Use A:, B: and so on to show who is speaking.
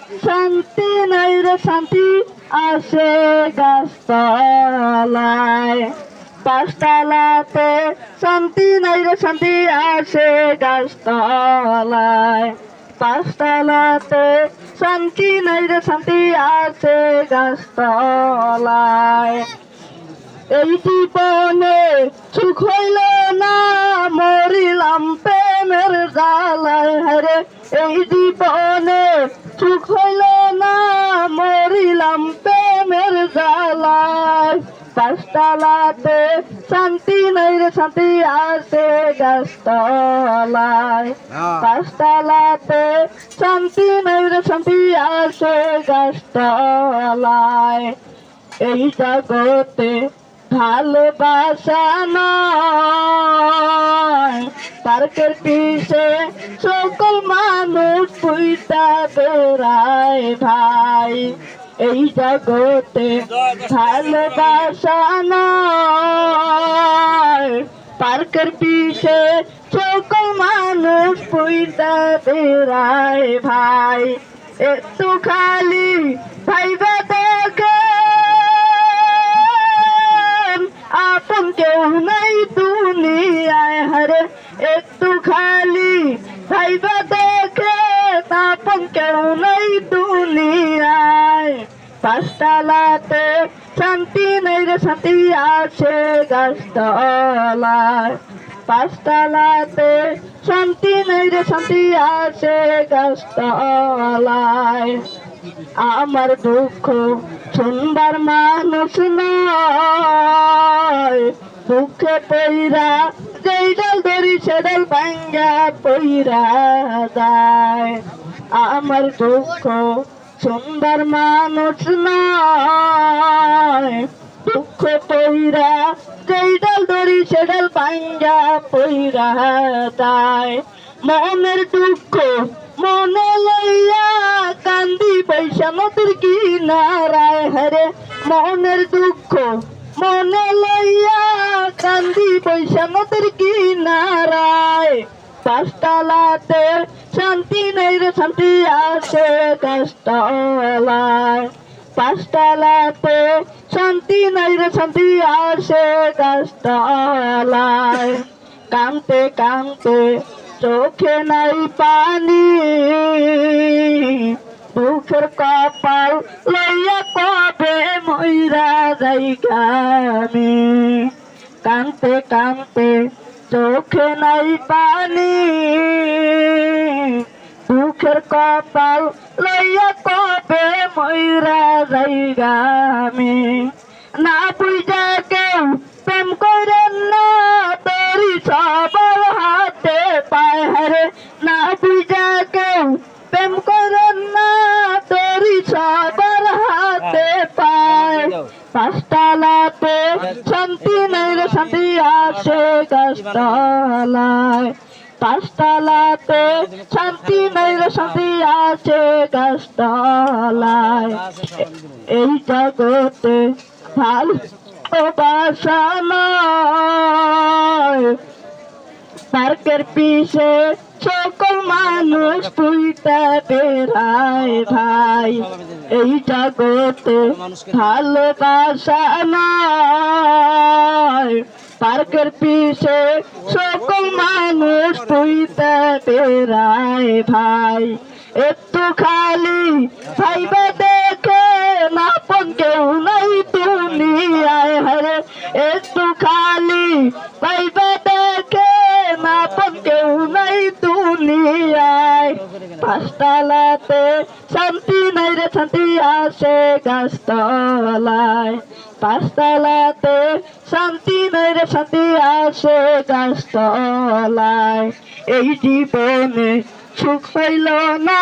A: শান্তি নাই রে শান্তি আসে গাছতলায়, পাঁচতলাতে শান্তি নাই রে শান্তি আসে গাছতলায়, পাঁচতলাতে শান্তি নাই রে শান্তি আসে গাছতলায়। এই জীবনে সুখ হইল না, মরিলাম প্রেমের জ্বালায়। হরে এই জীবনে সুখ হইল না, মরিলাম প্রেমের জ্বালায়। পাঁচতলাতে শান্তি নাই রে শান্তি আসে গাছতলায়, পাঁচতলাতে শান্তি নাই রে শান্তি আসে গাছতলায়। এই জগতে ভালোবাসা নয়, পার্কের পিছে সকল মানুষ পুইতা বেড়ায় ভাই। এই জগতে ভালোবাসা নয়, পার্কের পিছে সকল মানুষ পুইতা বেড়ায় ভাই। একটু খালি ভাইবা দেখে আপন কেউ নাই দুনিয়ায়। হরে একটু খালি ভাইবা দেখে আপন কেউ নাই দুনিয়ায়। পাঁচতলাতে শান্তি নাই রে শান্তি আসে গাছতলায়, পাঁচতলাতে শান্তি নাই রে শান্তি আসে গাছতলায়। আমার দুঃখ শুনবার মানুষ নয়, দুঃখে পইরা যেই ডাল ধরি সে ডাল ভাঙ্গা পইরা যায়। আমার দুঃখ শুনবার মানুষ নয়, দুঃখ পইরা যেই ডাল ধরি সে ডাল ভাঙ্গা পইরা যায়। মনের দুঃখ মনে লইয়া কান্দি বৈশা নদীর কিনারায়। হরে মনের দুঃখ মনে লইয়া কান্দি বৈশা নদীর কিনারায়। পাঁচতলাতে শান্তি নাই রে শান্তি আসে গাছতলায়, পাঁচতলাতে শান্তি নাই রে শান্তি আসে গাছতলায়। কাঁদতে কাঁদতে চোখে নাই পানি, দুঃখের কপাল লইয়া কবে মইরা যাইগা আমি। কাঁদতে কাঁদতে চোখে নাই পানি, দুঃখের কপাল লইয়া কবে মইরা যাইগা আমি। না বুঝা কেউ প্রেম করেন না, তোরি সবার হাতে পায়। হরে না বুঝা কেউ প্রেম করেন না, তোরি সবার হাতে পায়। পাঁচতলাতে শান্তি নাই রে শান্তি আসে গাছতলায়, পাঁচতলাতে শান্তি নাই রে শান্তি আসে গাছতলায়। এই জগতে ভালোবাসা নয়, পার্কের পিছে সকল মানুষ পুইতা বেড়ায় ভাই। এই জগতে ভালোবাসা নয়, পার্কের পিছে সকল মানুষ পুইতা বেড়ায় ভাই। একটু খালি ভাইবা দেখে আপন কেউ নাই দুনিয়ায়। হরে একটু খালি ভাইবা দেখে আপন কেউ নাই দুনিয়ায়। পাঁচতলাতে শান্তি নাই রে শান্তি আসে গাছতলায়, পাঁচতলাতে শান্তি নাই রে শান্তি আসে গাছতলায়। এই জীবনে সুখ হইল না।